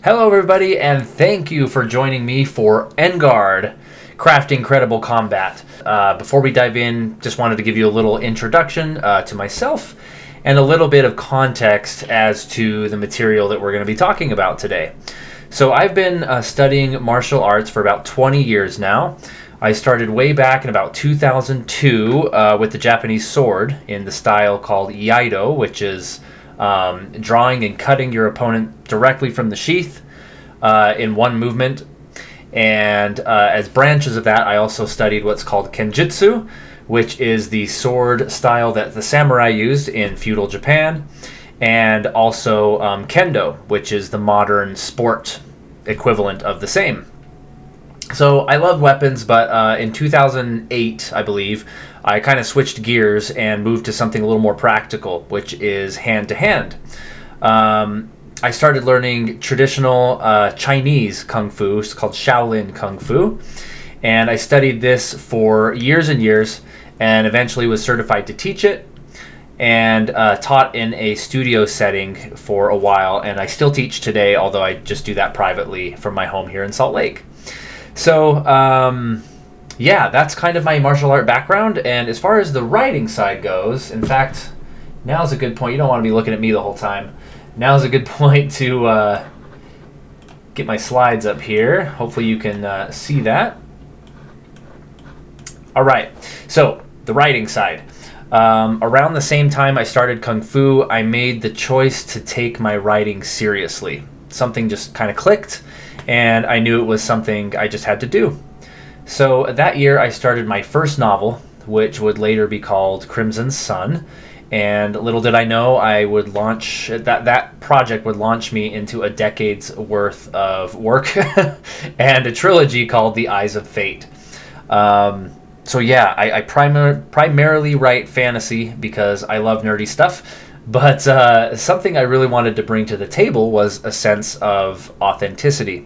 Hello everybody, and thank you for joining me for Engard, Crafting Credible Combat. Before we dive in, just wanted to give you a little introduction to myself and a little bit of context as to the material that we're going to be talking about today. So I've been studying martial arts for about 20 years now. I started way back in about 2002 with the Japanese sword in the style called Iaido, which is drawing and cutting your opponent directly from the sheath in one movement. And as branches of that, I also studied what's called Kenjutsu, which is the sword style that the samurai used in feudal Japan, and also Kendo, which is the modern sport equivalent of the same. So I love weapons, but in 2008, I believe, I kind of switched gears and moved to something a little more practical, which is hand-to-hand. I started learning traditional Chinese Kung Fu. It's called Shaolin Kung Fu. And I studied this for years and years and eventually was certified to teach it and taught in a studio setting for a while. And I still teach today, although I just do that privately from my home here in Salt Lake. So, yeah, that's kind of my martial art background. And as far as the writing side goes, in fact, now's a good point. You don't want to be looking at me the whole time. Now's a good point to get my slides up here. Hopefully you can see that. All right, so the writing side. Around the same time I started Kung Fu, I made the choice to take my writing seriously. Something just kind of clicked, and I knew it was something I just had to do. So that year I started my first novel, which would later be called Crimson Sun. And little did I know I would launch, that project would launch me into a decade's worth of work and a trilogy called The Eyes of Fate. So yeah, I primarily write fantasy because I love nerdy stuff. But something I really wanted to bring to the table was a sense of authenticity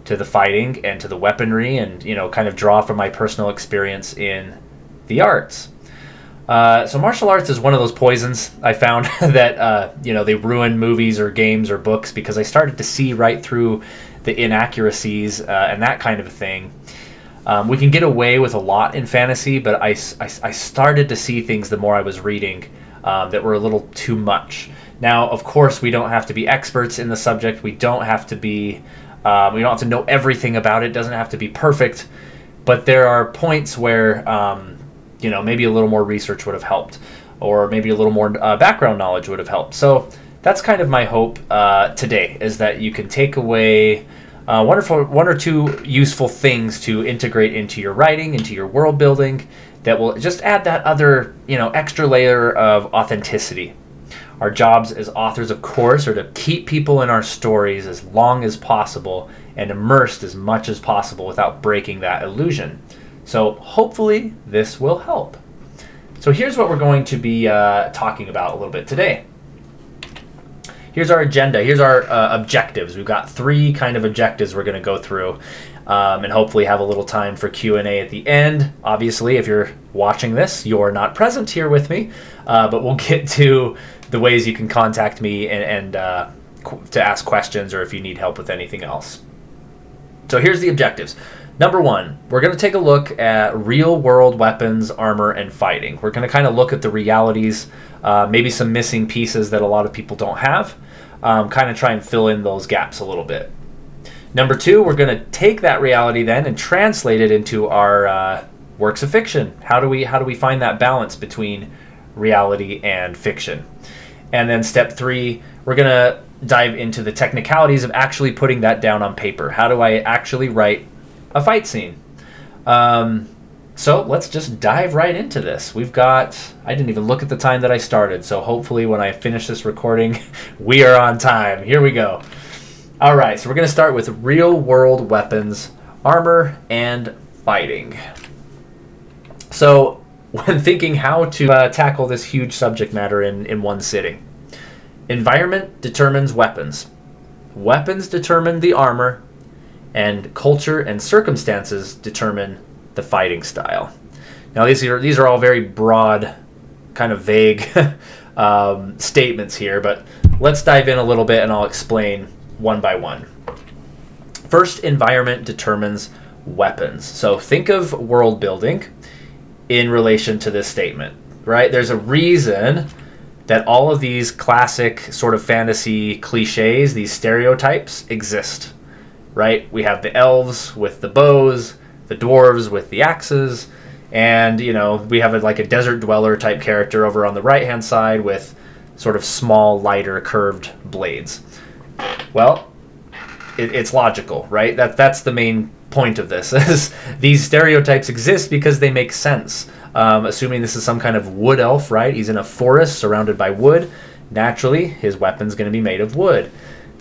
to the fighting and to the weaponry, and kind of draw from my personal experience in the arts. So martial arts is one of those poisons I found that they ruin movies or games or books, because I started to see right through the inaccuracies and that kind of thing. We can get away with a lot in fantasy, but I started to see things the more I was reading that were a little too much. Now, of course, we don't have to be experts in the subject. We don't have to be, we don't have to know everything about it. It doesn't have to be perfect. But there are points where, maybe a little more research would have helped, or maybe a little more background knowledge would have helped. So that's kind of my hope today, is that you can take away one or two useful things to integrate into your writing, into your world building, that will just add that other, extra layer of authenticity. Our jobs as authors, of course, are to keep people in our stories as long as possible and immersed as much as possible without breaking that illusion. So hopefully this will help. So here's what we're going to be talking about a little bit today. Here's our agenda. Here's our objectives. We've got 3 kind of objectives we're going to go through, and hopefully have a little time for Q&A at the end. Obviously, if you're watching this, you're not present here with me, but we'll get to the ways you can contact me and to ask questions, or if you need help with anything else. So here's the objectives. Number 1, we're going to take a look at real-world weapons, armor, and fighting. We're going to kind of look at the realities, maybe some missing pieces that a lot of people don't have, kind of try and fill in those gaps a little bit. Number 2, we're going to take that reality then and translate it into our works of fiction. How do we find that balance between reality and fiction? And then step 3, we're going to dive into the technicalities of actually putting that down on paper. How do I actually write a fight scene? So let's just dive right into this. I didn't even look at the time that I started, so hopefully when I finish this recording, we are on time. Here we go. All right, so we're going to start with real-world weapons, armor, and fighting. So when thinking how to tackle this huge subject matter in one sitting, environment determines weapons. Weapons determine the armor, and culture and circumstances determine the fighting style. Now these are all very broad, kind of vague statements here, but let's dive in a little bit and I'll explain one by one. First, environment determines weapons. So think of world building in relation to this statement, right? There's a reason that all of these classic sort of fantasy cliches, these stereotypes, exist, right? We have the elves with the bows, the dwarves with the axes, and, we have like a desert dweller type character over on the right-hand side with sort of small, lighter, curved blades. Well, it's logical, right? That's the main point of this. Is these stereotypes exist because they make sense. Assuming this is some kind of wood elf, right? He's in a forest surrounded by wood. Naturally, his weapon's going to be made of wood.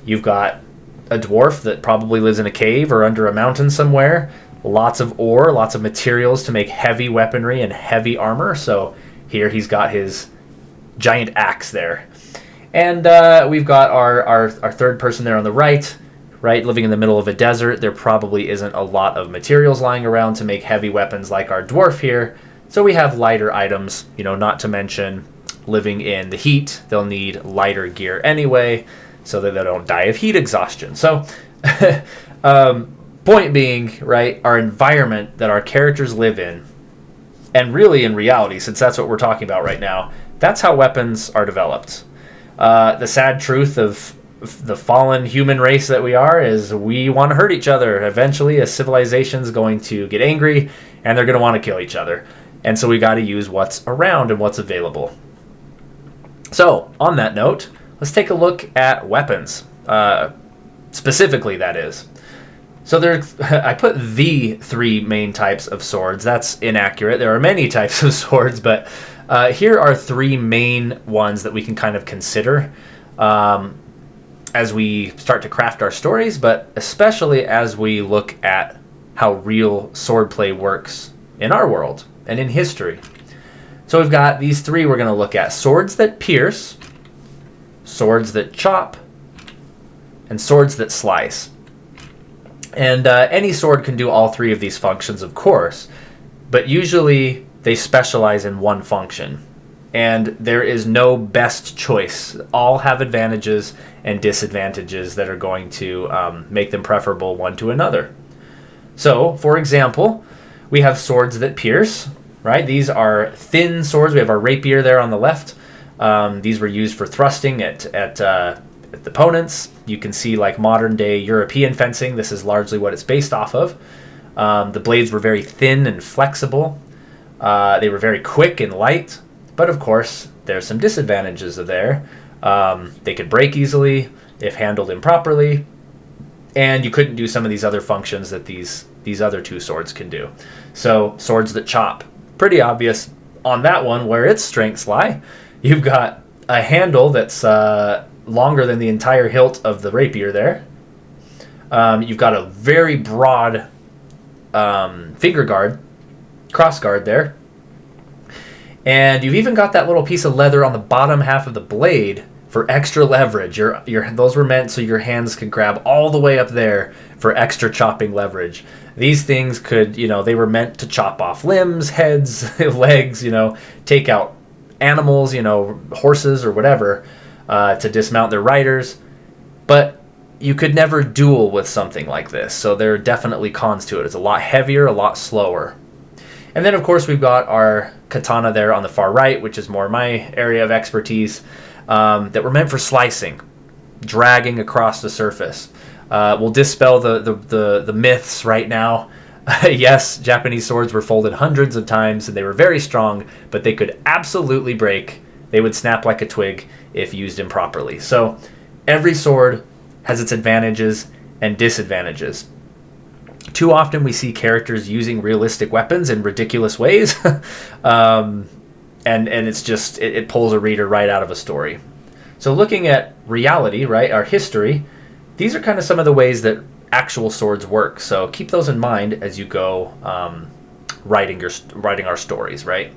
You've got a dwarf that probably lives in a cave or under a mountain somewhere. Lots of ore, lots of materials to make heavy weaponry and heavy armor. So here he's got his giant axe there. And we've got our third person there on the right, living in the middle of a desert. There probably isn't a lot of materials lying around to make heavy weapons like our dwarf here. So we have lighter items, not to mention living in the heat. They'll need lighter gear anyway so that they don't die of heat exhaustion. So point being, right, our environment that our characters live in, and really in reality, since that's what we're talking about right now, that's how weapons are developed. The sad truth of the fallen human race that we are is we want to hurt each other. Eventually, a civilization's going to get angry, and they're going to want to kill each other. And so we got to use what's around and what's available. So, on that note, let's take a look at weapons. Specifically, that is. So I put the three main types of swords. That's inaccurate. There are many types of swords, but here are three main ones that we can kind of consider as we start to craft our stories, but especially as we look at how real swordplay works in our world and in history. So we've got these three we're going to look at: swords that pierce, swords that chop, and swords that slice. And any sword can do all three of these functions, of course, but usually they specialize in one function. And there is no best choice. All have advantages and disadvantages that are going to make them preferable one to another. So, for example, we have swords that pierce, right? These are thin swords. We have our rapier there on the left. These were used for thrusting at opponents. You can see like modern day European fencing. This is largely what it's based off of. The blades were very thin and flexible. They were very quick and light. But of course, there's some disadvantages there. They could break easily if handled improperly. And you couldn't do some of these other functions that these other two swords can do. So swords that chop. Pretty obvious on that one where its strengths lie. You've got a handle that's longer than the entire hilt of the rapier there. You've got a very broad finger guard, cross guard there. And you've even got that little piece of leather on the bottom half of the blade for extra leverage. Those were meant so your hands could grab all the way up there for extra chopping leverage. These things could, they were meant to chop off limbs, heads, legs, take out animals, horses or whatever, to dismount their riders. But you could never duel with something like this, so there are definitely cons to it. It's a lot heavier, a lot slower. And then, of course, we've got our katana there on the far right, which is more my area of expertise, that were meant for slicing, dragging across the surface. We'll dispel the myths right now. Yes, Japanese swords were folded hundreds of times, and they were very strong, but they could absolutely break. They would snap like a twig if used improperly. So every sword has its advantages and disadvantages. Too often we see characters using realistic weapons in ridiculous ways, and it's just, it pulls a reader right out of a story. So looking at reality, right, our history, these are kind of some of the ways that actual swords work. So keep those in mind as you go writing our stories, right?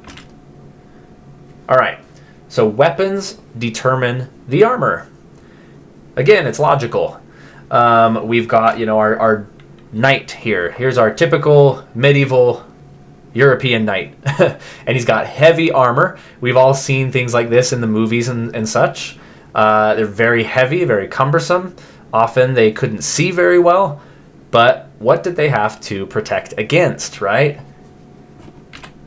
All right, so weapons determine the armor. Again, it's logical. We've got, our knight here. Here's our typical medieval European knight. And he's got heavy armor. We've all seen things like this in the movies and such. They're very heavy, very cumbersome. Often they couldn't see very well. But what did they have to protect against, right?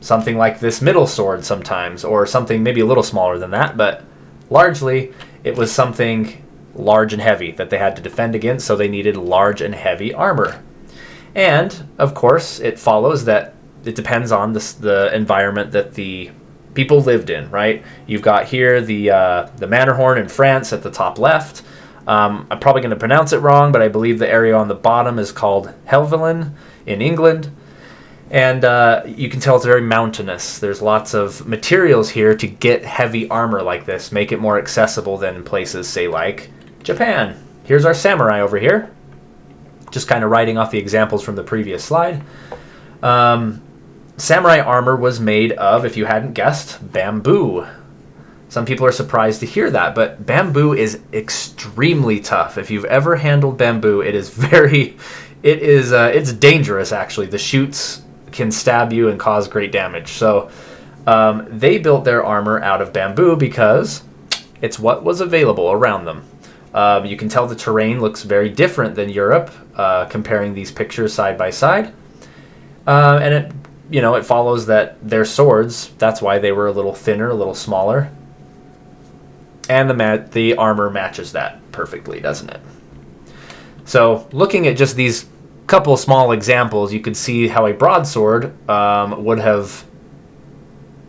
Something like this middle sword sometimes, or something maybe a little smaller than that, but largely it was something large and heavy that they had to defend against, so they needed large and heavy armor. And, of course, it follows that it depends on the environment that the people lived in, right? You've got here the Matterhorn in France at the top left. I'm probably going to pronounce it wrong, but I believe the area on the bottom is called Helvellyn in England. And you can tell it's very mountainous. There's lots of materials here to get heavy armor like this, make it more accessible than in places, say, like Japan. Here's our samurai over here. Just kind of writing off the examples from the previous slide. Samurai armor was made of, if you hadn't guessed, bamboo. Some people are surprised to hear that, but bamboo is extremely tough. If you've ever handled bamboo, it's dangerous, actually. The shoots can stab you and cause great damage. So they built their armor out of bamboo because it's what was available around them. You can tell the terrain looks very different than Europe, comparing these pictures side by side. And it follows that their swords, that's why they were a little thinner, a little smaller. And the armor matches that perfectly, doesn't it? So looking at just these couple small examples, you could see how a broadsword would have,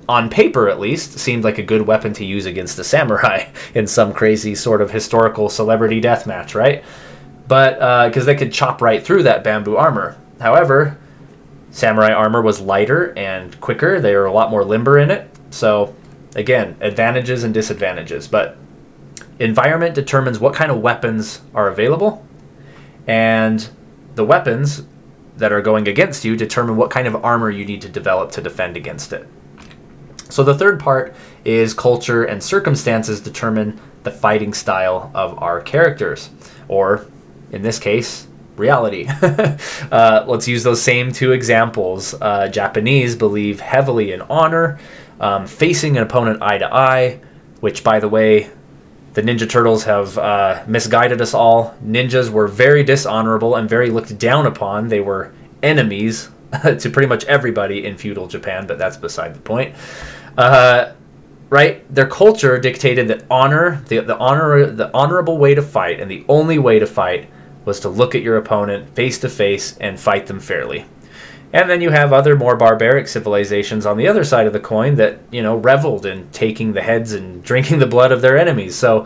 on paper at least, seemed like a good weapon to use against a samurai in some crazy sort of historical celebrity death match, right? But because they could chop right through that bamboo armor. However, samurai armor was lighter and quicker. They were a lot more limber in it. So again, advantages and disadvantages. But environment determines what kind of weapons are available, and the weapons that are going against you determine what kind of armor you need to develop to defend against it. So the third part is culture and circumstances determine the fighting style of our characters, or in this case, reality. Let's use those same two examples. Japanese believe heavily in honor, facing an opponent eye to eye, which, by the way, the Ninja Turtles have misguided us all. Ninjas were very dishonorable and very looked down upon. They were enemies to pretty much everybody in feudal Japan, but that's beside the point. Right? Their culture dictated that honor, the honorable way to fight, and the only way to fight was to look at your opponent face to face and fight them fairly. And then you have other more barbaric civilizations on the other side of the coin that, reveled in taking the heads and drinking the blood of their enemies. So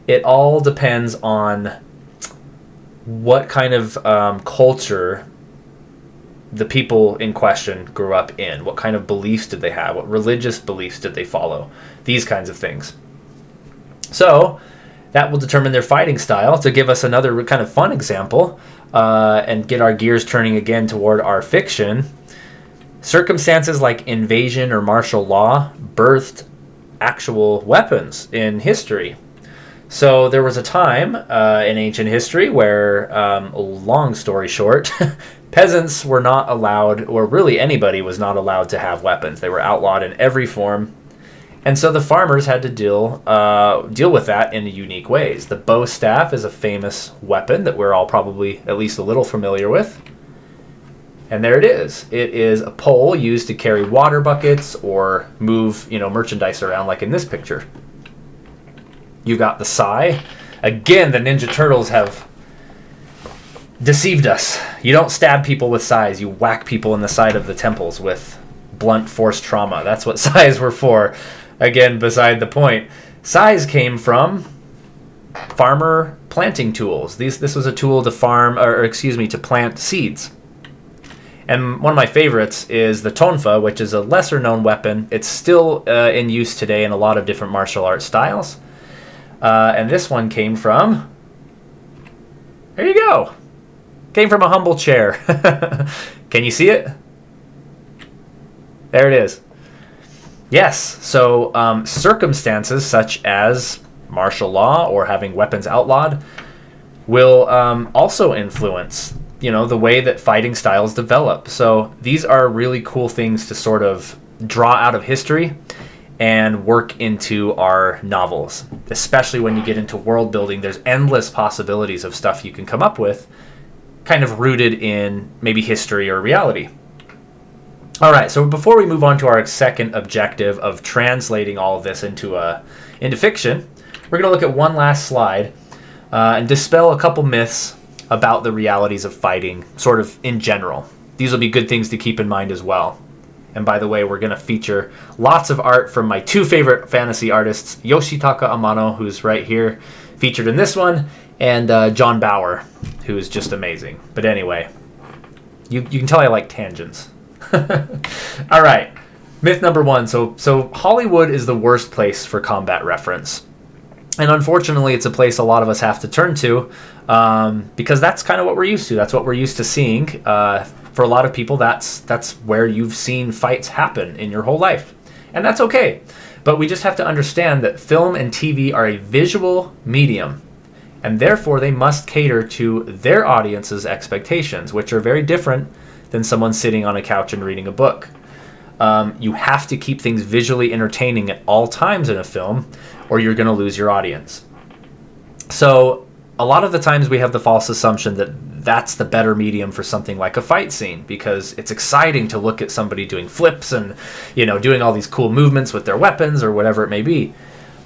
it all depends on what kind of culture the people in question grew up in. What kind of beliefs did they have? What religious beliefs did they follow? These kinds of things. So that will determine their fighting style. To give us another kind of fun example, and get our gears turning again toward our fiction, circumstances like invasion or martial law birthed actual weapons in history. So there was a time in ancient history where, long story short, peasants were not allowed, or really anybody was not allowed to have weapons. They were outlawed in every form. And so the farmers had to deal with that in unique ways. The bow staff is a famous weapon that we're all probably at least a little familiar with. And there it is. It is a pole used to carry water buckets or move, merchandise around, like in this picture. You got the sai. Again, the Ninja Turtles have deceived us. You don't stab people with sais. You whack people in the side of the temples with blunt force trauma. That's what sais were for. Again, beside the point. Sais came from farmer planting tools. This was a tool to to plant seeds. And one of my favorites is the tonfa, which is a lesser known weapon. It's still in use today in a lot of different martial arts styles. And this one came from, there you go. Came from a humble chair. Can you see it? There it is. Yes, so circumstances such as martial law or having weapons outlawed will also influence, the way that fighting styles develop. So these are really cool things to sort of draw out of history and work into our novels, especially when you get into world building. There's endless possibilities of stuff you can come up with kind of rooted in maybe history or reality. All right, so before we move on to our second objective of translating all of this into fiction, we're going to look at one last slide and dispel a couple myths about the realities of fighting, sort of in general. These will be good things to keep in mind as well. And by the way, we're going to feature lots of art from my two favorite fantasy artists, Yoshitaka Amano, who's right here, featured in this one, and John Bauer, who is just amazing. But anyway, you can tell I like tangents. All right, myth number one. So Hollywood is the worst place for combat reference. And unfortunately, it's a place a lot of us have to turn to because that's kind of what we're used to. That's what we're used to seeing. For a lot of people, that's where you've seen fights happen in your whole life. And that's okay. But we just have to understand that film and TV are a visual medium. And therefore, they must cater to their audience's expectations, which are very different than someone sitting on a couch and reading a book. You have to keep things visually entertaining at all times in a film, or you're going to lose your audience. So a lot of the times we have the false assumption that that's the better medium for something like a fight scene, because it's exciting to look at somebody doing flips and, doing all these cool movements with their weapons or whatever it may be.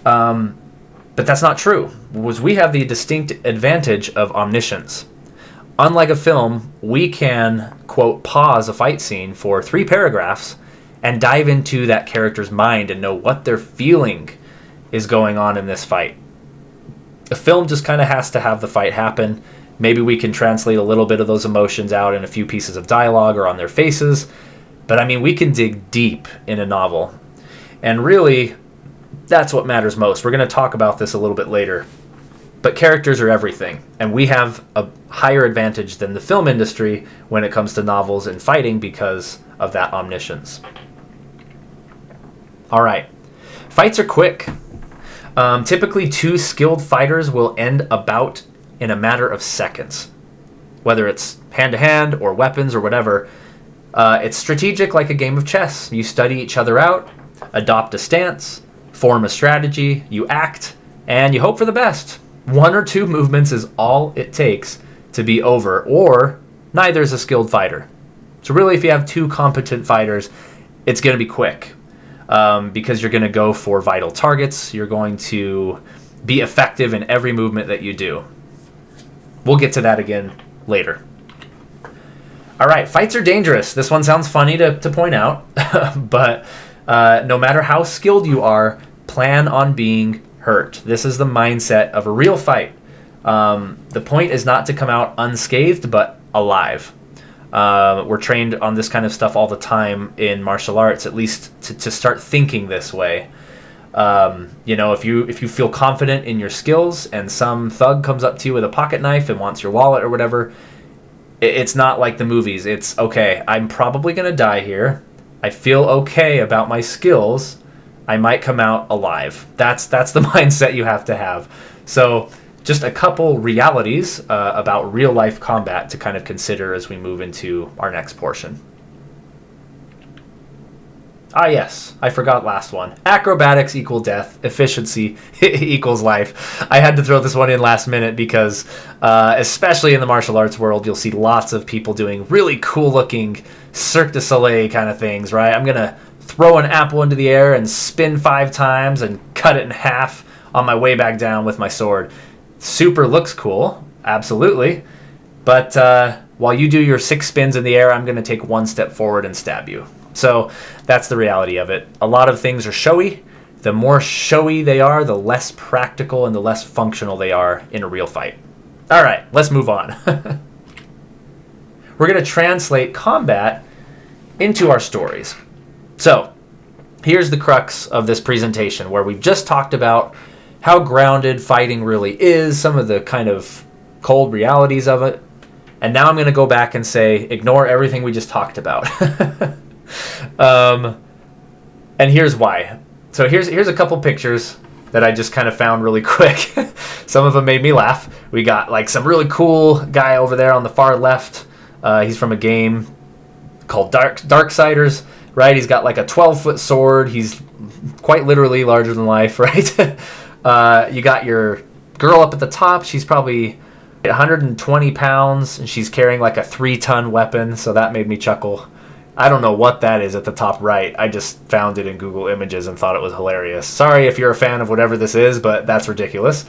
But that's not true. We have the distinct advantage of omniscience. Unlike a film, we can, quote, pause a fight scene for 3 paragraphs and dive into that character's mind and know what they're feeling is going on in this fight. A film just kind of has to have the fight happen. Maybe we can translate a little bit of those emotions out in a few pieces of dialogue or on their faces. But we can dig deep in a novel. And really, that's what matters most. We're going to talk about this a little bit later. But characters are everything, and we have a higher advantage than the film industry when it comes to novels and fighting because of that omniscience. All right, fights are quick. Typically, 2 skilled fighters will end a bout in a matter of seconds. Whether it's hand-to-hand or weapons or whatever, it's strategic like a game of chess. You study each other out, adopt a stance, form a strategy, you act, and you hope for the best. 1 or 2 movements is all it takes to be over, or neither is a skilled fighter. So really, if you have 2 competent fighters, it's going to be quick because you're going to go for vital targets. You're going to be effective in every movement that you do. We'll get to that again later. All right, fights are dangerous. This one sounds funny to point out, but no matter how skilled you are, plan on being hurt. This is the mindset of a real fight. The point is not to come out unscathed, but alive. We're trained on this kind of stuff all the time in martial arts, at least to start thinking this way. If you feel confident in your skills and some thug comes up to you with a pocket knife and wants your wallet or whatever, it's not like the movies. It's, okay, I'm probably going to die here. I feel okay about my skills. I might come out alive. That's the mindset you have to have. So just a couple realities about real life combat to kind of consider as we move into our next portion. Yes, I forgot last one. Acrobatics equal death. Efficiency equals life. I had to throw this one in last minute because, especially in the martial arts world, you'll see lots of people doing really cool looking Cirque du Soleil kind of things, right? I'm going to throw an apple into the air and spin 5 times and cut it in half on my way back down with my sword. Super looks cool, absolutely. But while you do your 6 spins in the air, I'm going to take 1 step forward and stab you. So that's the reality of it. A lot of things are showy. The more showy they are, the less practical and the less functional they are in a real fight. All right, let's move on. We're going to translate combat into our stories. So here's the crux of this presentation, where we've just talked about how grounded fighting really is, some of the kind of cold realities of it. And now I'm going to go back and say, ignore everything we just talked about. And here's why. So here's a couple pictures that I just kind of found really quick. Some of them made me laugh. We got like some really cool guy over there on the far left. He's from a game called Darksiders, right? He's got like a 12-foot sword. He's quite literally larger than life, right? You got your girl up at the top. She's probably 120 pounds, and she's carrying like a 3-ton weapon, so that made me chuckle. I don't know what that is at the top right. I just found it in Google Images and thought it was hilarious. Sorry if you're a fan of whatever this is, but that's ridiculous.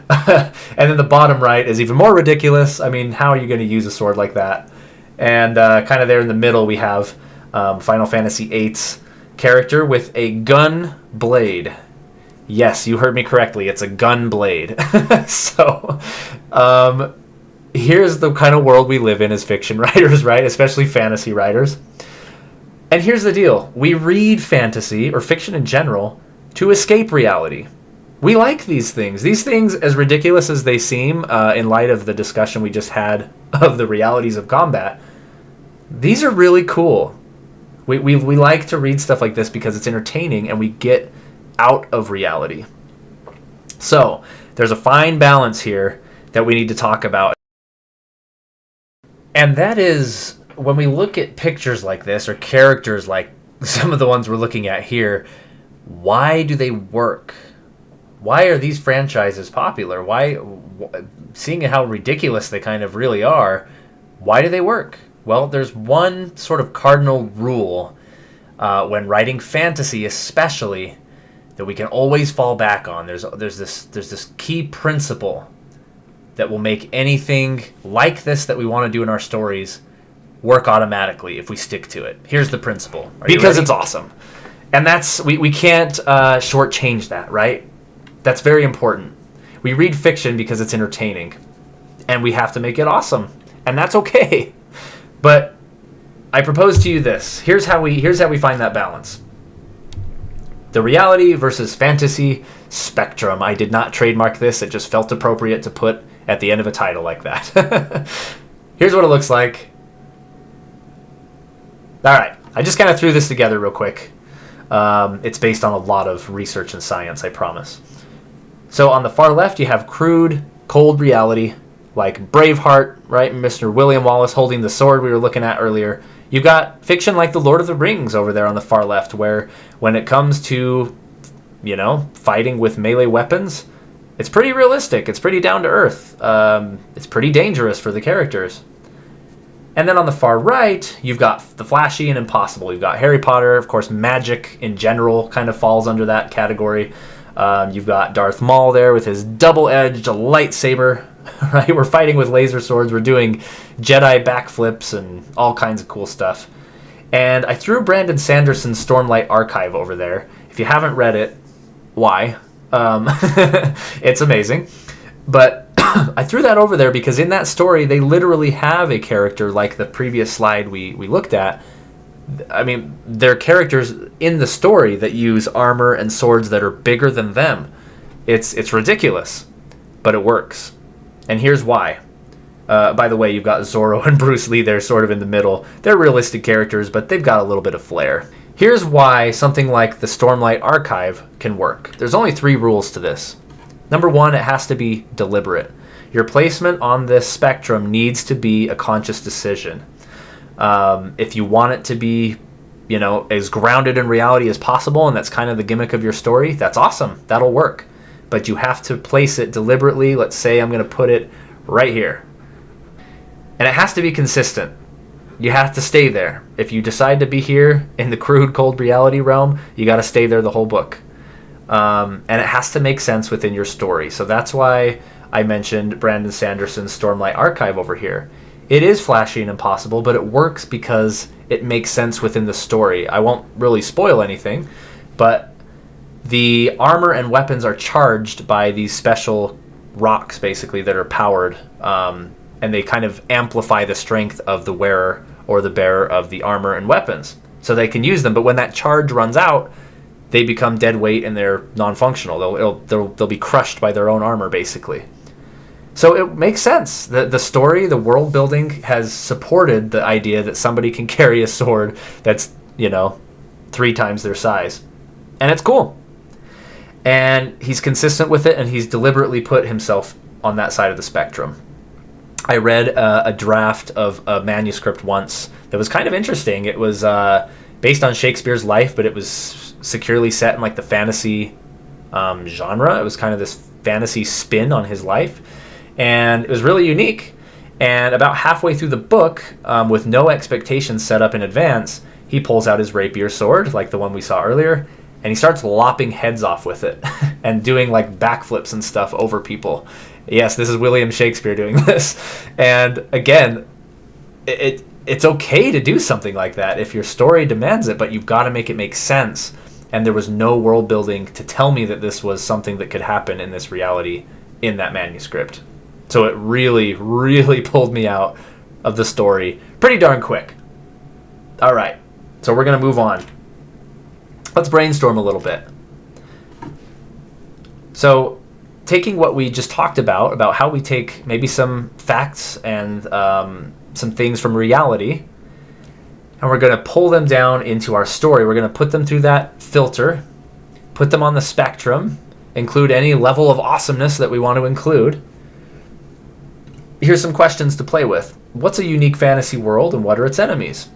And then the bottom right is even more ridiculous. I mean, how are you going to use a sword like that? And kind of there in the middle, we have Final Fantasy VIII's character with a gun blade. Yes, you heard me correctly. It's a gun blade. So, here's the kind of world we live in as fiction writers, right? Especially fantasy writers. And here's the deal. We read fantasy, or fiction in general, to escape reality. We like these things. These things, as ridiculous as they seem, in light of the discussion we just had of the realities of combat, these are really cool. We like to read stuff like this because it's entertaining and we get out of reality. So, there's a fine balance here that we need to talk about. And that is, when we look at pictures like this, or characters like some of the ones we're looking at here, why do they work? Why are these franchises popular? Seeing how ridiculous they kind of really are, why do they work? Well, there's one sort of cardinal rule when writing fantasy, especially, that we can always fall back on. There's this key principle that will make anything like this that we want to do in our stories work automatically if we stick to it. Here's the principle. Because it's awesome. And we can't shortchange that, right? That's very important. We read fiction because it's entertaining, and we have to make it awesome, and that's okay. But I propose to you this. Here's how we find that balance. The reality versus fantasy spectrum. I did not trademark this. It just felt appropriate to put at the end of a title like that. Here's what it looks like. All right. I just kind of threw this together real quick. It's based on a lot of research and science, I promise. So on the far left, you have crude, cold reality, like Braveheart, right? Mr. William Wallace holding the sword we were looking at earlier. You've got fiction like The Lord of the Rings over there on the far left, where when it comes to, fighting with melee weapons, it's pretty realistic. It's pretty down to earth. It's pretty dangerous for the characters. And then on the far right, you've got the flashy and impossible. You've got Harry Potter. Of course, magic in general kind of falls under that category. You've got Darth Maul there with his double-edged lightsaber. Right? We're fighting with laser swords. We're doing Jedi backflips and all kinds of cool stuff. And I threw Brandon Sanderson's Stormlight Archive over there. If you haven't read it, why? It's amazing. But I threw that over there because in that story, they literally have a character like the previous slide we looked at. I mean, they're characters in the story that use armor and swords that are bigger than them. It's ridiculous, but it works. And here's why. By the way, you've got Zorro and Bruce Lee there sort of in the middle. They're realistic characters, but they've got a little bit of flair. Here's why something like the Stormlight Archive can work. There's only 3 rules to this. Number 1, it has to be deliberate. Your placement on this spectrum needs to be a conscious decision. If you want it to be, as grounded in reality as possible, and that's kind of the gimmick of your story, that's awesome. That'll work. But you have to place it deliberately. Let's say I'm going to put it right here. And it has to be consistent. You have to stay there. If you decide to be here in the crude, cold reality realm, you got to stay there the whole book. And it has to make sense within your story. So that's why I mentioned Brandon Sanderson's Stormlight Archive over here. It is flashy and impossible, but it works because it makes sense within the story. I won't really spoil anything, but the armor and weapons are charged by these special rocks, basically, that are powered, and they kind of amplify the strength of the wearer or the bearer of the armor and weapons. So they can use them, but when that charge runs out, they become dead weight and they're non-functional. They'll be crushed by their own armor, basically. So it makes sense. The story, the world building has supported the idea that somebody can carry a sword that's, 3 times their size. And it's cool. And he's consistent with it, and he's deliberately put himself on that side of the spectrum. I read a draft of a manuscript once that was kind of interesting. It was based on Shakespeare's life, but it was securely set in the fantasy genre. It was kind of this fantasy spin on his life. And it was really unique. And about halfway through the book, with no expectations set up in advance, he pulls out his rapier sword, like the one we saw earlier, and he starts lopping heads off with it and doing like backflips and stuff over people. Yes, this is William Shakespeare doing this. And again, it's okay to do something like that if your story demands it, but you've got to make it make sense. And there was no world building to tell me that this was something that could happen in this reality in that manuscript. So it really, really pulled me out of the story pretty darn quick. All right, so we're going to move on. Let's brainstorm a little bit. So taking what we just talked about how we take maybe some facts and some things from reality, and we're going to pull them down into our story. We're going to put them through that filter, put them on the spectrum, include any level of awesomeness that we want to include. Here's some questions to play with. What's a unique fantasy world and what are its enemies?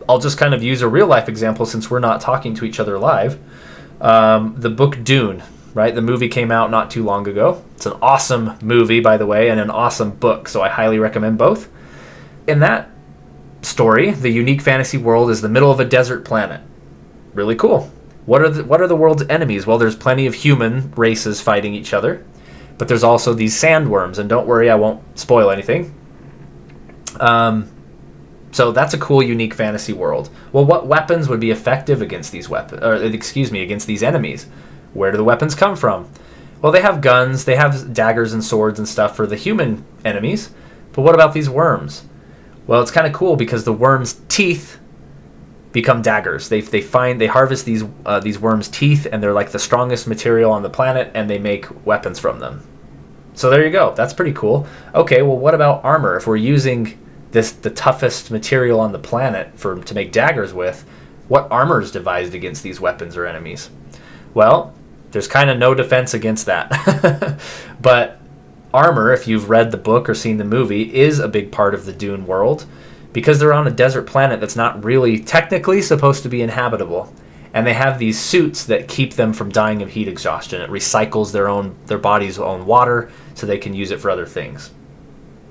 I'll just kind of use a real life example since we're not talking to each other live. The book Dune, right? The movie came out not too long ago. It's an awesome movie, by the way, and an awesome book, so I highly recommend both. In that story, the unique fantasy world is the middle of a desert planet. Really cool. What are the world's enemies? Well, there's plenty of human races fighting each other, but there's also these sandworms, and don't worry, I won't spoil anything. So that's a cool, unique fantasy world. Well, what weapons would be effective against these against these enemies? Where do the weapons come from? Well, they have guns, they have daggers and swords and stuff for the human enemies, but what about these worms? Well, it's kind of cool because the worms' teeth become daggers. They harvest these worms' teeth, and they're like the strongest material on the planet, and they make weapons from them. So there you go. That's pretty cool. Okay, well, what about armor? If we're using the toughest material on the planet to make daggers with, what armor is devised against these weapons or enemies? Well, there's kind of no defense against that. But armor, if you've read the book or seen the movie, is a big part of the Dune world because they're on a desert planet that's not really technically supposed to be inhabitable. And they have these suits that keep them from dying of heat exhaustion. It recycles their body's own water so they can use it for other things.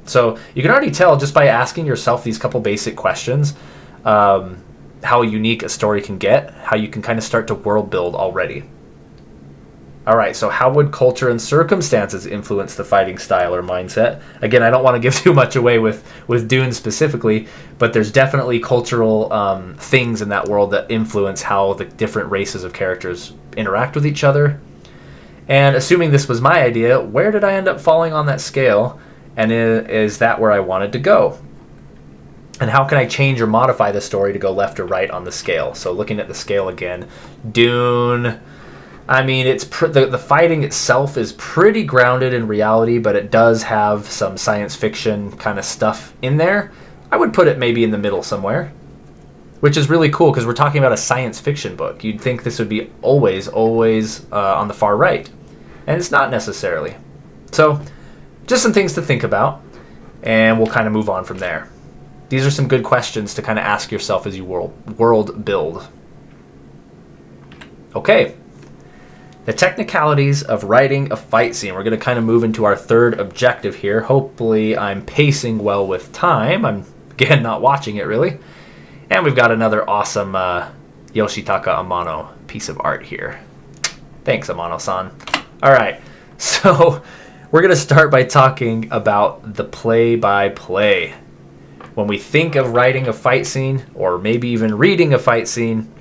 So you can already tell just by asking yourself these couple basic questions how unique a story can get, how you can kind of start to world build already. All right, so how would culture and circumstances influence the fighting style or mindset? Again, I don't want to give too much away with Dune specifically, but there's definitely cultural things in that world that influence how the different races of characters interact with each other. And assuming this was my idea, where did I end up falling on that scale? And is that where I wanted to go? And how can I change or modify the story to go left or right on the scale? So looking at the scale again, Dune, I mean, the fighting itself is pretty grounded in reality, but it does have some science fiction kind of stuff in there. I would put it maybe in the middle somewhere, which is really cool because we're talking about a science fiction book. You'd think this would be always on the far right, and it's not necessarily. So just some things to think about, and we'll kind of move on from there. These are some good questions to kind of ask yourself as you world build. Okay. The technicalities of writing a fight scene. We're going to kind of move into our third objective here. Hopefully I'm pacing well with time. I'm, again, not watching it really. And we've got another awesome Yoshitaka Amano piece of art here. Thanks, Amano-san. All right. So we're going to start by talking about the play-by-play. When we think of writing a fight scene, or maybe even reading a fight scene,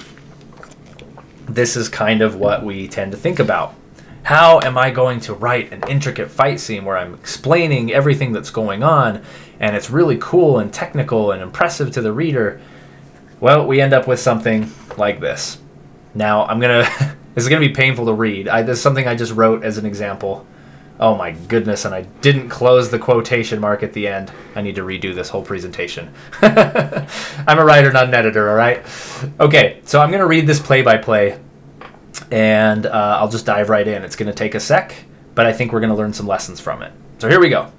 this is kind of what we tend to think about. How am I going to write an intricate fight scene where I'm explaining everything that's going on, and it's really cool and technical and impressive to the reader? Well, we end up with something like this. Now, this is gonna be painful to read. This is something I just wrote as an example. Oh my goodness, and I didn't close the quotation mark at the end. I need to redo this whole presentation. I'm a writer, not an editor, all right? Okay, so I'm going to read this play-by-play, and I'll just dive right in. It's going to take a sec, but I think we're going to learn some lessons from it. So here we go.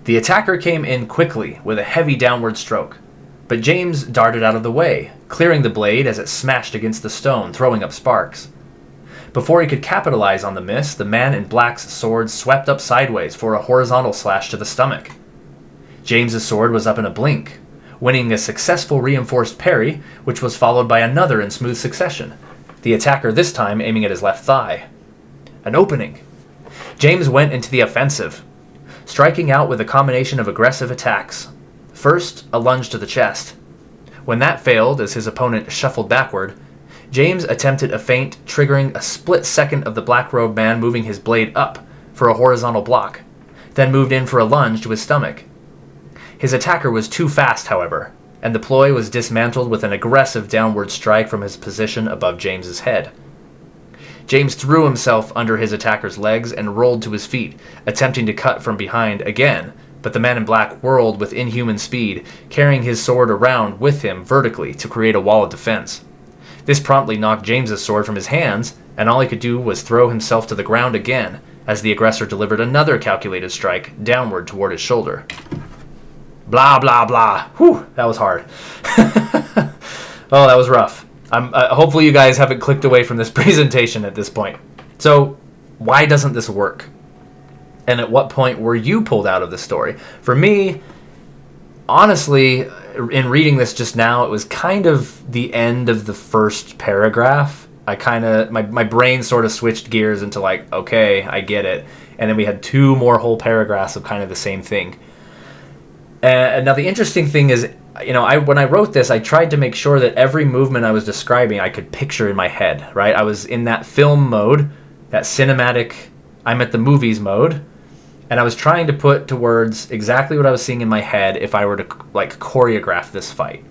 The attacker came in quickly with a heavy downward stroke, but James darted out of the way, clearing the blade as it smashed against the stone, throwing up sparks. Before he could capitalize on the miss, the man in black's sword swept up sideways for a horizontal slash to the stomach. James's sword was up in a blink, winning a successful reinforced parry, which was followed by another in smooth succession, the attacker this time aiming at his left thigh. An opening. James went into the offensive, striking out with a combination of aggressive attacks. First, a lunge to the chest. When that failed, as his opponent shuffled backward, James attempted a feint, triggering a split second of the black-robed man moving his blade up for a horizontal block, then moved in for a lunge to his stomach. His attacker was too fast, however, and the ploy was dismantled with an aggressive downward strike from his position above James's head. James threw himself under his attacker's legs and rolled to his feet, attempting to cut from behind again, but the man in black whirled with inhuman speed, carrying his sword around with him vertically to create a wall of defense. This promptly knocked James's sword from his hands, and all he could do was throw himself to the ground again, as the aggressor delivered another calculated strike downward toward his shoulder. Blah, blah, blah. Whew, that was hard. Oh, that was rough. Hopefully you guys haven't clicked away from this presentation at this point. So, why doesn't this work? And at what point were you pulled out of the story? For me, honestly, in reading this just now, it was kind of the end of the first paragraph. My brain sort of switched gears into like, okay, I get it. And then we had 2 more whole paragraphs of kind of the same thing. Now the interesting thing is, when I wrote this, I tried to make sure that every movement I was describing I could picture in my head, right? I was in that film mode, that cinematic, I'm at the movies mode, and I was trying to put to words exactly what I was seeing in my head if I were to choreograph this fight.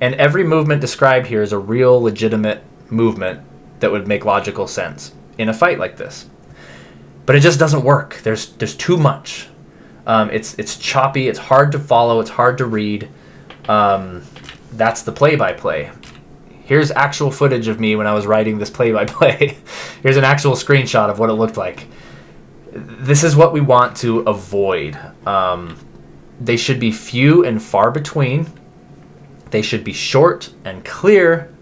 And every movement described here is a real legitimate movement that would make logical sense in a fight like this. But it just doesn't work. There's too much. It's choppy, it's hard to follow, it's hard to read. That's the play-by-play. Here's actual footage of me when I was writing this play-by-play. Here's an actual screenshot of what it looked like. This is what we want to avoid. They should be few and far between. They should be short and clear.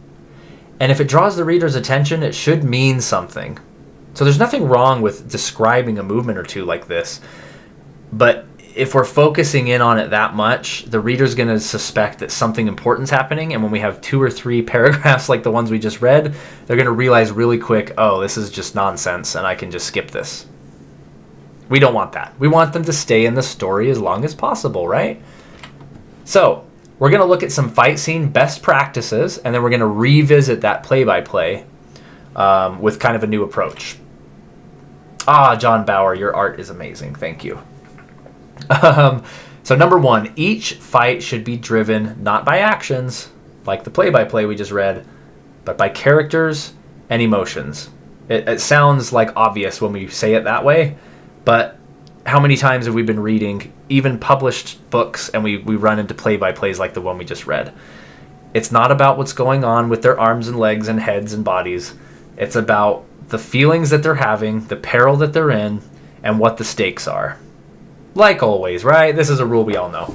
And if it draws the reader's attention, it should mean something. So there's nothing wrong with describing a movement or two like this. But if we're focusing in on it that much, the reader's going to suspect that something important's happening. And when we have 2 or 3 paragraphs like the ones we just read, they're going to realize really quick, oh, this is just nonsense and I can just skip this. We don't want that. We want them to stay in the story as long as possible, right? So we're going to look at some fight scene best practices, and then we're going to revisit that play-by-play with kind of a new approach. John Bauer, your art is amazing. Thank you. So number 1, each fight should be driven not by actions, like the play-by-play we just read, but by characters and emotions. It sounds like obvious when we say it that way, but how many times have we been reading even published books and we run into play-by-plays like the one we just read? It's not about what's going on with their arms and legs and heads and bodies. It's about the feelings that they're having, the peril that they're in, and what the stakes are. Like always, right? This is a rule we all know.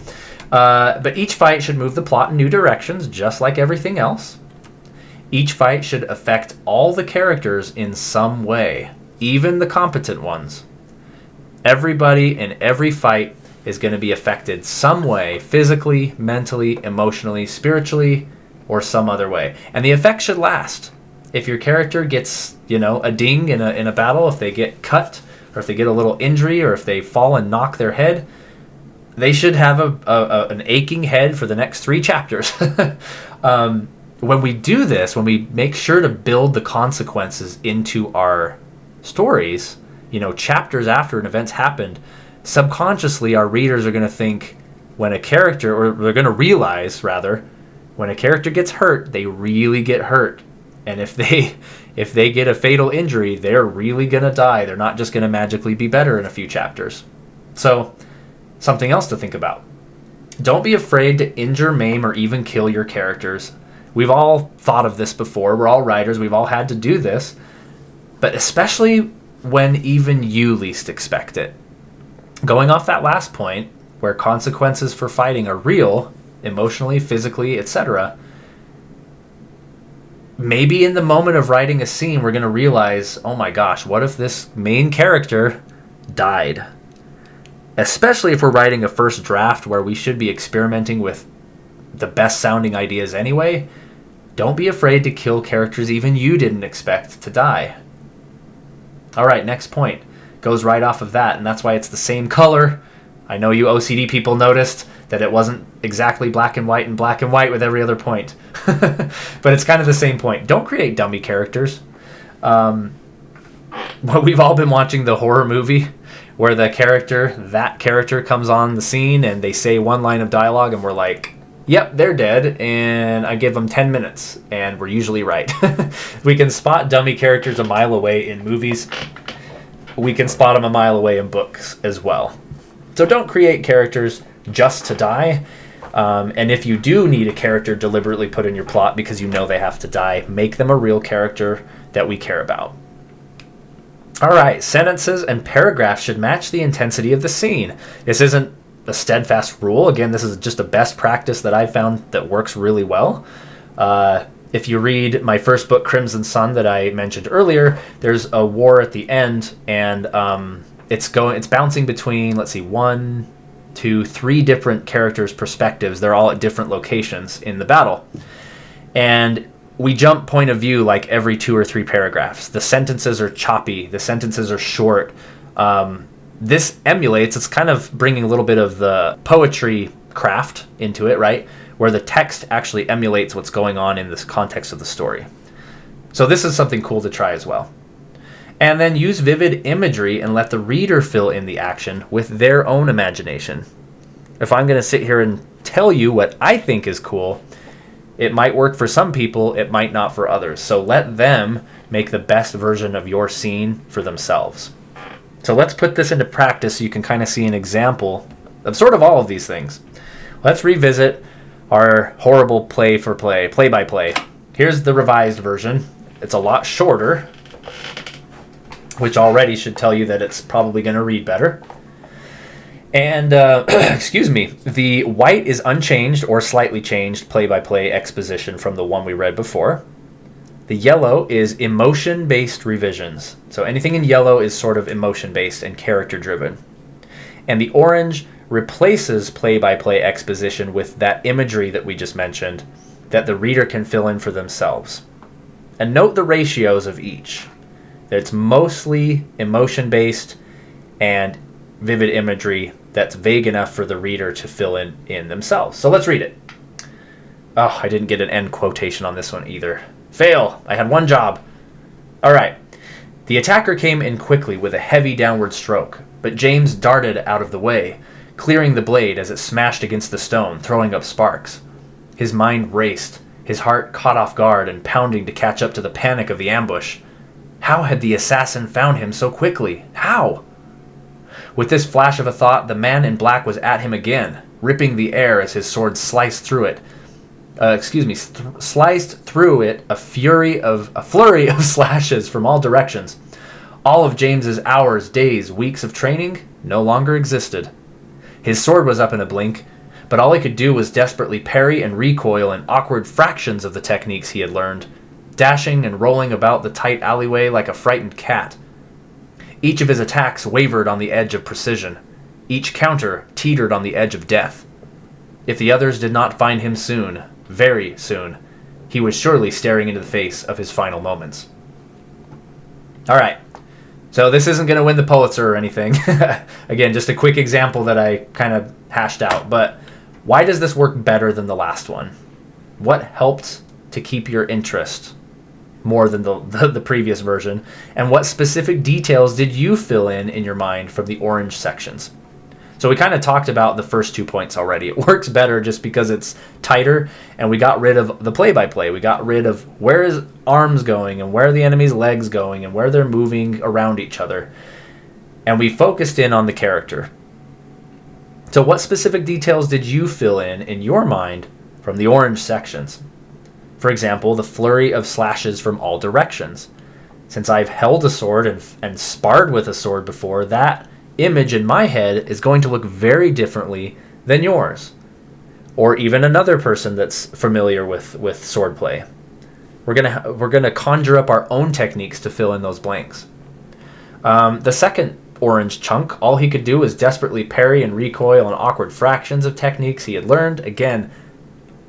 But each fight should move the plot in new directions, just like everything else. Each fight should affect all the characters in some way, even the competent ones. Everybody in every fight is going to be affected some way, physically, mentally, emotionally, spiritually, or some other way. And the effect should last. If your character gets, a ding in a battle, if they get cut, or if they get a little injury, or if they fall and knock their head, they should have an aching head for the next 3 chapters. When we do this, when we make sure to build the consequences into our stories, chapters after an event's happened, subconsciously our readers are going to think when a character, or they're going to realize rather, when a character gets hurt, they really get hurt. And if they get a fatal injury, they're really going to die. They're not just going to magically be better in a few chapters. So, something else to think about. Don't be afraid to injure, maim, or even kill your characters. We've all thought of this before. We're all writers. We've all had to do this. But especially when even you least expect it. Going off that last point, where consequences for fighting are real, emotionally, physically, etc., maybe in the moment of writing a scene, we're going to realize, oh my gosh, what if this main character died? Especially if we're writing a first draft where we should be experimenting with the best sounding ideas anyway. Don't be afraid to kill characters even you didn't expect to die. Alright, next point. Goes right off of that, and that's why it's the same color. I know you OCD people noticed that it wasn't exactly black and white with every other point. But it's kind of the same point. Don't create dummy characters. We've all been watching the horror movie where that character comes on the scene and they say one line of dialogue and we're like, yep, they're dead, and I give them 10 minutes, and we're usually right. We can spot dummy characters a mile away in movies. We can spot them a mile away in books as well. So don't create characters just to die. And if you do need a character deliberately put in your plot because you know they have to die, make them a real character that we care about. Alright, sentences and paragraphs should match the intensity of the scene. This isn't a steadfast rule. Again, this is just a best practice that I've found that works really well. If you read my first book, Crimson Sun, that I mentioned earlier, there's a war at the end, and it's bouncing between, let's see, 1, 2, 3 different characters' perspectives. They're all at different locations in the battle. And we jump point of view like every 2 or 3 paragraphs. The sentences are choppy. The sentences are short. This emulates, it's kind of bringing a little bit of the poetry craft into it, right? Where the text actually emulates what's going on in this context of the story. So this is something cool to try as well. And then use vivid imagery and let the reader fill in the action with their own imagination. If I'm going to sit here and tell you what I think is cool, it might work for some people, it might not for others. So let them make the best version of your scene for themselves. So let's put this into practice so you can kind of see an example of sort of all of these things. Let's revisit our horrible play-by-play. Here's the revised version. It's a lot shorter, which already should tell you that it's probably going to read better. And, excuse me, the white is unchanged or slightly changed play-by-play exposition from the one we read before. The yellow is emotion-based revisions. So anything in yellow is sort of emotion-based and character-driven. And the orange replaces play-by-play exposition with that imagery that we just mentioned that the reader can fill in for themselves. And note the ratios of each. It's mostly emotion-based and vivid imagery that's vague enough for the reader to fill in themselves. So let's read it. Oh, I didn't get an end quotation on this one either. Fail! I had one job. Alright. The attacker came in quickly with a heavy downward stroke, but James darted out of the way, clearing the blade as it smashed against the stone, throwing up sparks. His mind raced, his heart caught off guard and pounding to catch up to the panic of the ambush. How had the assassin found him so quickly? How? With this flash of a thought, the man in black was at him again, ripping the air as his sword sliced through it. Sliced through it a flurry of slashes from all directions. All of James's hours, days, weeks of training no longer existed. His sword was up in a blink, but all he could do was desperately parry and recoil in awkward fractions of the techniques he had learned, dashing and rolling about the tight alleyway like a frightened cat. Each of his attacks wavered on the edge of precision. Each counter teetered on the edge of death. If the others did not find him soon, very soon, he was surely staring into the face of his final moments. Alright, so this isn't going to win the Pulitzer or anything. Again, just a quick example that I kind of hashed out. But why does this work better than the last one? What helped to keep your interest more than the previous version? And what specific details did you fill in your mind from the orange sections? So we kind of talked about the first 2 points already. It works better just because it's tighter, and we got rid of the play-by-play. We got rid of where his arms going, and where the enemy's legs going, and where they're moving around each other. And we focused in on the character. So what specific details did you fill in your mind from the orange sections? For example, the flurry of slashes from all directions. Since I've held a sword and sparred with a sword before, that image in my head is going to look very differently than yours, or even another person that's familiar with swordplay. We're gonna conjure up our own techniques to fill in those blanks. The second orange chunk, all he could do was desperately parry and recoil on awkward fractions of techniques he had learned. Again,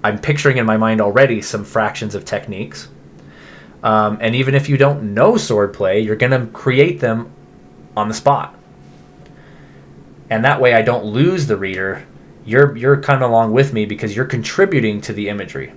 I'm picturing in my mind already some fractions of techniques. And even if you don't know swordplay, you're going to create them on the spot. And that way I don't lose the reader. You're kind of along with me because you're contributing to the imagery.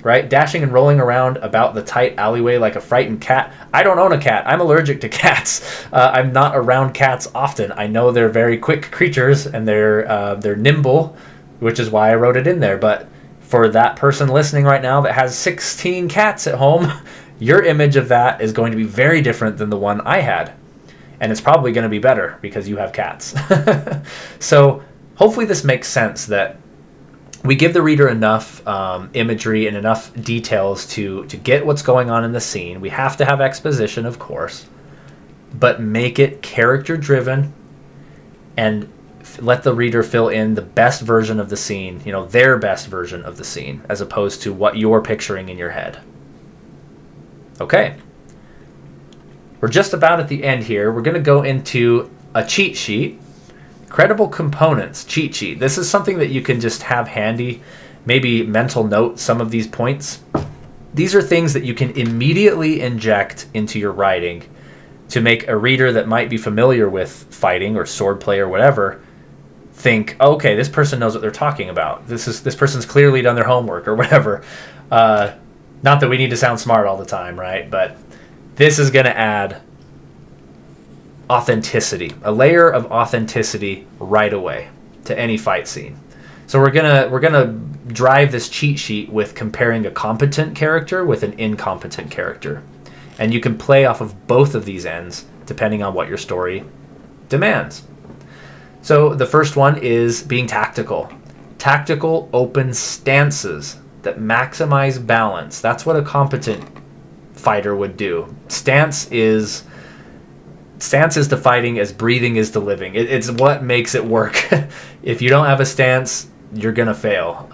Right? Dashing and rolling around about the tight alleyway like a frightened cat. I don't own a cat. I'm allergic to cats. I'm not around cats often. I know they're very quick creatures and they're nimble, which is why I wrote it in there. But for that person listening right now that has 16 cats at home, your image of that is going to be very different than the one I had. And it's probably going to be better because you have cats. So hopefully this makes sense that we give the reader enough imagery and enough details to get what's going on in the scene. We have to have exposition, of course, but make it character driven and let the reader fill in the best version of the scene, their best version of the scene, as opposed to what you're picturing in your head. Okay. We're just about at the end here. We're going to go into a cheat sheet. Credible components, cheat sheet. This is something that you can just have handy, maybe mental note some of these points. These are things that you can immediately inject into your writing to make a reader that might be familiar with fighting or swordplay or whatever think, okay, this person knows what they're talking about. This person's clearly done their homework or whatever. Not that we need to sound smart all the time, right? But this is going to add authenticity, a layer of authenticity right away to any fight scene. So we're gonna drive this cheat sheet with comparing a competent character with an incompetent character, and you can play off of both of these ends depending on what your story demands. So the first one is being tactical. Tactical open stances that maximize balance. That's what a competent fighter would do. Stance is to fighting as breathing is to living. It's what makes it work. If you don't have a stance, you're going to fail.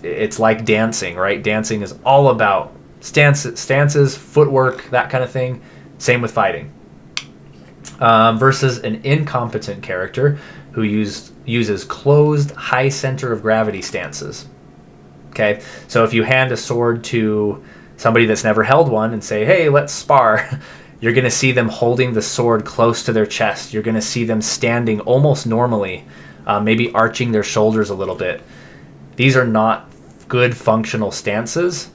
It's like dancing, right? Dancing is all about stances, footwork, that kind of thing. Same with fighting. Versus an incompetent character who uses closed, high center of gravity stances. Okay? So if you hand a sword to somebody that's never held one and say, hey, let's spar, you're going to see them holding the sword close to their chest. You're going to see them standing almost normally, maybe arching their shoulders a little bit. These are not good functional stances,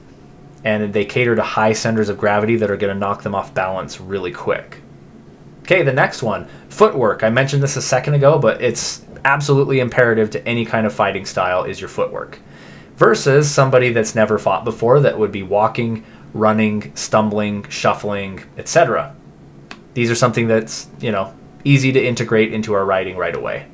and they cater to high centers of gravity that are going to knock them off balance really quick. Okay, the next one, footwork. I mentioned this a second ago, but it's absolutely imperative to any kind of fighting style is your footwork. Versus somebody that's never fought before that would be walking, running, stumbling, shuffling, etc. These are something that's, easy to integrate into our writing right away.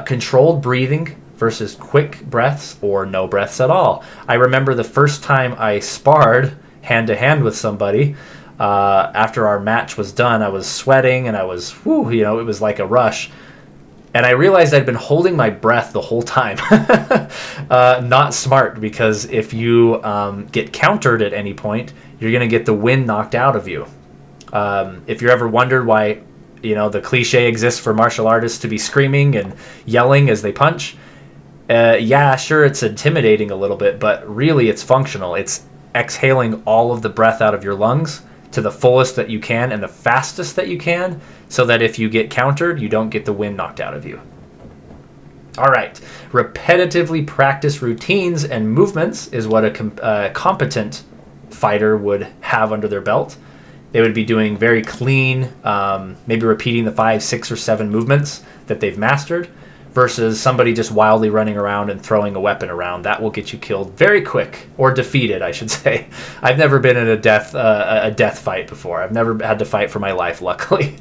Controlled breathing versus quick breaths or no breaths at all. I remember the first time I sparred hand-to-hand with somebody, after our match was done, I was sweating and I was, it was like a rush. And I realized I'd been holding my breath the whole time. Not smart, because if you get countered at any point, you're going to get the wind knocked out of you. If you ever wondered why, the cliche exists for martial artists to be screaming and yelling as they punch, yeah, sure, it's intimidating a little bit, but really it's functional. It's exhaling all of the breath out of your lungs to the fullest that you can and the fastest that you can, so that if you get countered, you don't get the wind knocked out of you. All right. Repetitively practice routines and movements is what a competent fighter would have under their belt. They would be doing very clean, maybe repeating the 5, 6, or 7 movements that they've mastered, versus somebody just wildly running around and throwing a weapon around. That will get you killed very quick, or defeated, I should say. I've never been in a death fight before. I've never had to fight for my life, luckily.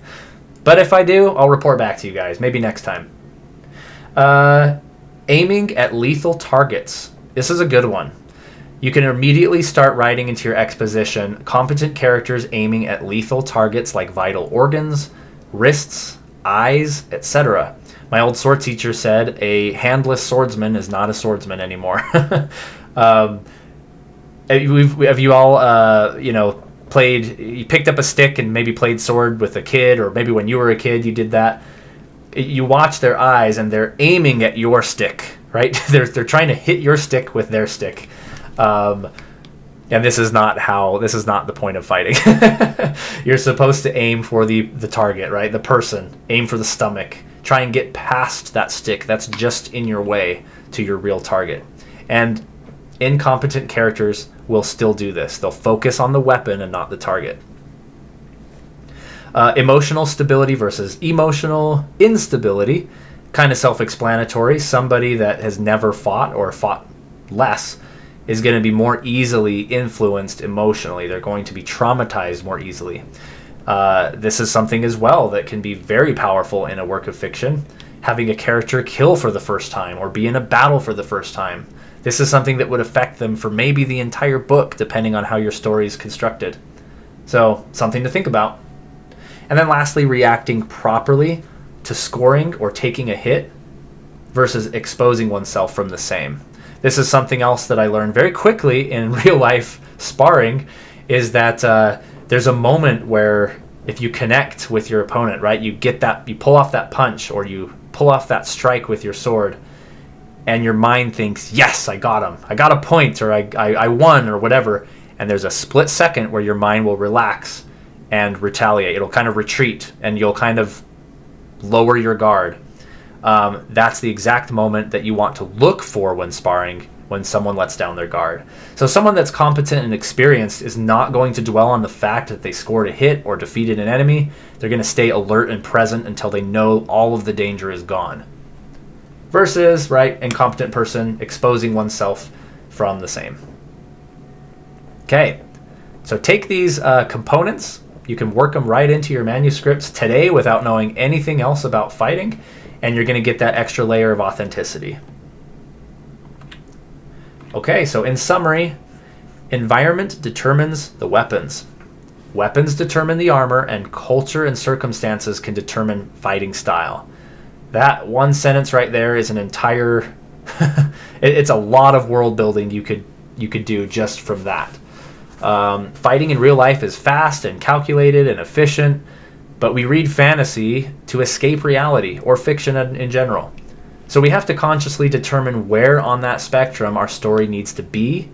But if I do, I'll report back to you guys, maybe next time. Aiming at lethal targets. This is a good one. You can immediately start writing into your exposition competent characters aiming at lethal targets like vital organs, wrists, eyes, etc. My old sword teacher said a handless swordsman is not a swordsman anymore. Have you all, you picked up a stick and maybe played sword with a kid, or maybe when you were a kid you did that. You watch their eyes and they're aiming at your stick, right? they're trying to hit your stick with their stick. And this is not the point of fighting. You're supposed to aim for the target, right? The person. Aim for the stomach. Try and get past that stick that's just in your way to your real target. And incompetent characters will still do this. They'll focus on the weapon and not the target. Emotional stability versus emotional instability. Kind of self-explanatory. Somebody that has never fought or fought less is going to be more easily influenced emotionally. They're going to be traumatized more easily. This is something as well that can be very powerful in a work of fiction. Having a character kill for the first time or be in a battle for the first time. This is something that would affect them for maybe the entire book, depending on how your story is constructed. So, something to think about. And then lastly, reacting properly to scoring or taking a hit versus exposing oneself from the same. This is something else that I learned very quickly in real life sparring, is that there's a moment where if you connect with your opponent, right, you pull off that punch or you pull off that strike with your sword, and your mind thinks, yes, I got him. I got a point, or I won, or whatever. And there's a split second where your mind will relax and retaliate. It'll kind of retreat, and you'll kind of lower your guard. That's the exact moment that you want to look for when sparring, when someone lets down their guard. So someone that's competent and experienced is not going to dwell on the fact that they scored a hit or defeated an enemy. They're going to stay alert and present until they know all of the danger is gone. Versus, right, incompetent person exposing oneself from the same. Okay, so take these components. You can work them right into your manuscripts today without knowing anything else about fighting, and you're going to get that extra layer of authenticity. Okay, so in summary, environment determines the weapons. Weapons determine the armor, and culture and circumstances can determine fighting style. That one sentence right there is an entire it's a lot of world building you could do just from that. Fighting in real life is fast and calculated and efficient, but we read fantasy to escape reality or fiction in general. So we have to consciously determine where on that spectrum our story needs to be,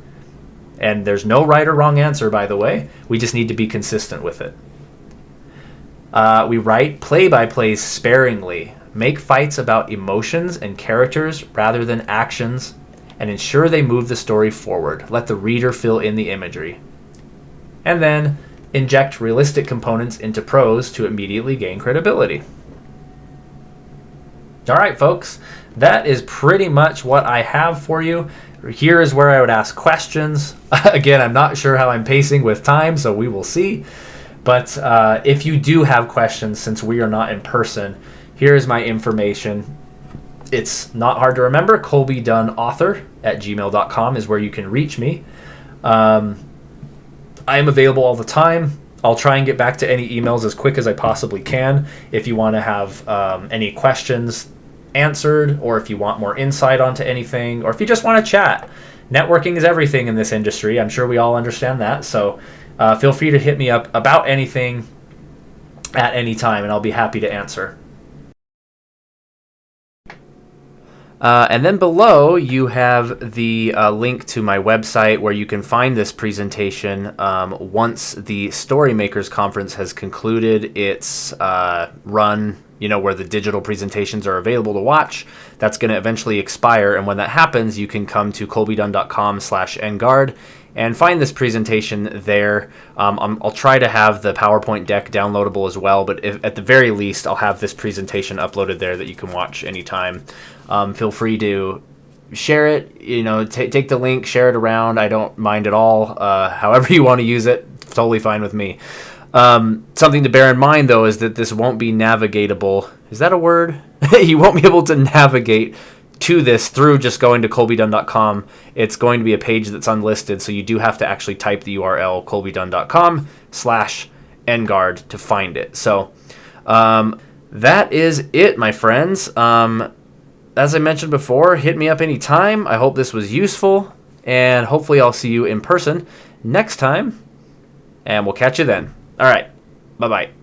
and there's no right or wrong answer, by the way. We just need to be consistent with it. We write play-by-plays sparingly. Make fights about emotions and characters rather than actions, and ensure they move the story forward. Let the reader fill in the imagery. And then inject realistic components into prose to immediately gain credibility. All right, folks, that is pretty much what I have for you. Here is where I would ask questions. Again, I'm not sure how I'm pacing with time, so we will see. But if you do have questions, since we are not in person, here is my information. It's not hard to remember. colbydunnauthor@gmail.com is where you can reach me. I am available all the time. I'll try and get back to any emails as quick as I possibly can. If you want to have any questions answered, or if you want more insight onto anything, or if you just want to chat. Networking is everything in this industry. I'm sure we all understand that. So feel free to hit me up about anything at any time, and I'll be happy to answer. And then below you have the link to my website where you can find this presentation once the Storymakers conference has concluded its run, where the digital presentations are available to watch. That's going to eventually expire, and when that happens, you can come to colbydunn.com/engard and find this presentation there. I'll try to have the PowerPoint deck downloadable as well, but at the very least, I'll have this presentation uploaded there that you can watch anytime. Feel free to share it, take the link, share it around. I don't mind at all. However you want to use it, totally fine with me. Something to bear in mind, though, is that this won't be navigatable. Is that a word? You won't be able to navigate to this through just going to colbydunn.com. It's going to be a page that's unlisted, so you do have to actually type the URL colbydunn.com/engard to find it. So that is it, my friends. As I mentioned before, hit me up anytime. I hope this was useful. And hopefully I'll see you in person next time. And we'll catch you then. All right. Bye-bye.